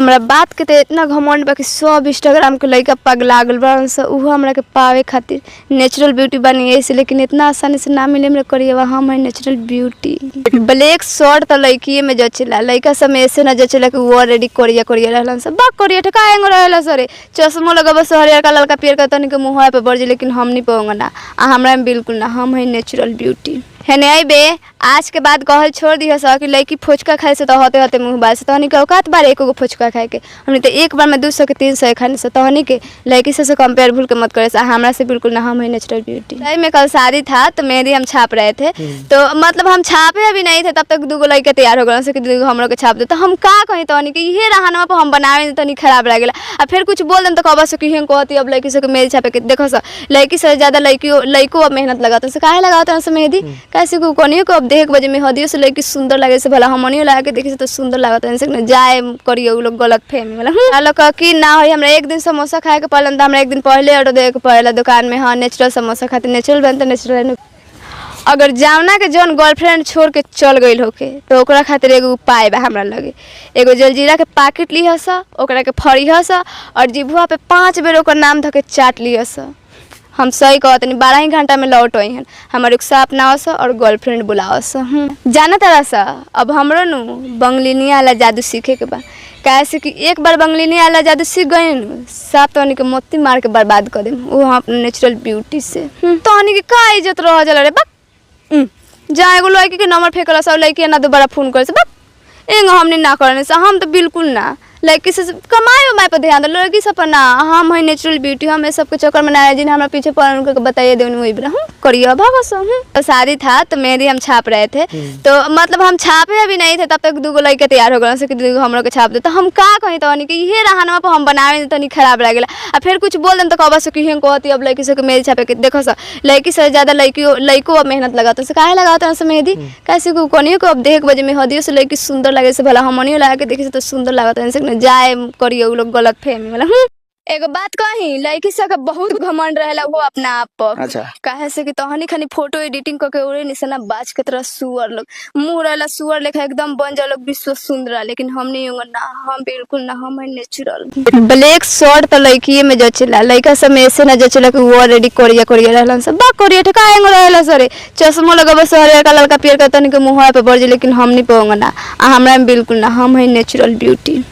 हमरा बात के तो इतना घमंड बा कि सब इंस्टाग्राम के लइका पगला गल बड़न स उहो हमरा के पावे खातिर नेचुरल ब्यूटी बनी ऐसे, लेकिन इतना आसानी से ना मिले हमरा करिएवा। हम है नेचुरल ब्यूटी। ब्लैक शर्ट तो लइकिए में जचेला, लइका सब में ऐसे ना जचेला कि वो ऑलरेडी कोरिया कोरिया रहलन सब। बा कोरिया ठका एंगो रहला सरे चश्मो लगब से हरियर का ललका पियर का तनी के मुंह पे बढ़ जे, लेकिन हम नहीं पाऊंगा ना। हमरा में बिल्कुल ना, हम है नेचुरल ब्यूटी। है नहीं बे, आज के बाद कहल छोड़ दिया सा कि लड़की फुचका खाए से तो होते होते मुँह बाल से तहनी के औकात बार एक फुचका खाए के। हमने तो एक बार में 200 के 300 खाने से तहनी के लड़की से कंपेयर भूल के मत करे। हमरा से बिल्कुल ना, हम है नेचुरल ब्यूटी। सही में कल शादी था तो मेहंदी हम छाप रहे थे, तो मतलब हम छापे अभी नहीं थे तब तक 2 लड़के तैयार हो गए कि हम लोग के छाप दे। तो हम का कहीं तहनी के ये रहना पर हम बनावे तनी खराब लगे आ फिर कुछ बोल दें तो कब से कि कहती अब लड़की से मेहंदी छापे के। देखो सर लड़की से ज़्यादा लड़को अब मेहनत लगाते हैं, काहे लगाते हैं मेहंदी कैसे को कोनी को अब देख बजे में हदियो से लड़की सुंदर लगे से भला हमनियो लगा के देखी से तो सुंदर लागत है न जाए करियो उ लोग गलत फहमी वाला लोग की ना हो। हमरा एक दिन समोसा खाए के पड़ल त हमरा एक दिन पहले ऑर्डर दे के पड़ेला दुकान में। हाँ नेचुरल समोसा खाते, नेचुरल बनते नेचुरल। अगर जावना के जौन गर्लफ्रेंड छोड़ के चल गई होके तो ओकरा खातिर एगो उपाय बा हमरा लगे। एगो जलजीरा के पैकेट लिहस, ओकरा के फड़िहस और जिभुआ पे 5 बेर ओकर नाम धके चाट लिहस। हम सही कहते नहीं 12 ही घंटा में लौट आई हैं। हमारे रिक्शा अपनावस और गर्लफ्रेंड बुलावस। जाना तारा सा अब हमरो नु बंगलिनी वाला जादू सीखे के बा। कैसे कि एक बार बंगलिनी वाला जादू सीख गए न सब तहनी के मोती मार के बर्बाद कर देम। वो हम अपने नेचुरल ब्यूटी से तहनी के का इज्जत रह जाला रे। बक जा एगो लड़की के नंबर फेंकला सब लड़की ना दोबारा फोन करे से बक एंग हमने ना करने से। हम तो बिल्कुल ना लड़की से कमाए उमाए पर ध्यान दे, लड़की सब पर ना। हम है नेचुरल ब्यूटी, हम ये सबके चक्कर में ना जिन हमारे पीछे पड़ उनको बताइए दे वही बरा करिए भागो सब। तो शादी था तो मेहंदी हम छाप रहे थे, तो मतलब हम छापे अभी नहीं थे तब तक 2 लड़के तैयार हो गए से कि हम लोग के छाप दे। तो हम का कहीं तहनी कि ये रहना पर हम बनावे तनी खराब लगे आ फिर कुछ बोल दें तो कब से कि कहती अब लड़की से मेहंदी छापे के। देखो सर लड़की से ज़्यादा लड़को अब मेहनत लगाते हैं, काहे लगाते हैं मेहंदी कैसे को कोनी को अब देख बजे में हदियो से लड़की सुंदर लगे से भला हमनियो लगा के देखी से तो सुंदर लागत है जाए करियो उ लोग गलत फहमी वाला। एगो बात कही लड़की सब बहुत घमंड रहेला वो अपना आप पर। अच्छा काहे से कि तहनी खानी फोटो एडिटिंग करके उड़े निशाना बाज के तरह सुअर लोग मुंह रहेला सुअर लेखा एकदम बन जा लोग विश्व सुंदर, लेकिन हम नहीं होंगे ना, हम बिल्कुल ना, हम है नेचुरल। ब्लैक शर्ट तो लड़किए में जचेला, लड़का सब में ऐसे ना जचेला कि वो ऑलरेडी कोरिया कोरिया रहलन सब। बा कोरिया ठका एंगो रहेला सरे चश्मो लगब से हरियर का ललका पियर का तनी के मुंह पे बढ़ जे, लेकिन हम नहीं पाऊंगा ना। हमरा में बिल्कुल ना, हम है नेचुरल ब्यूटी।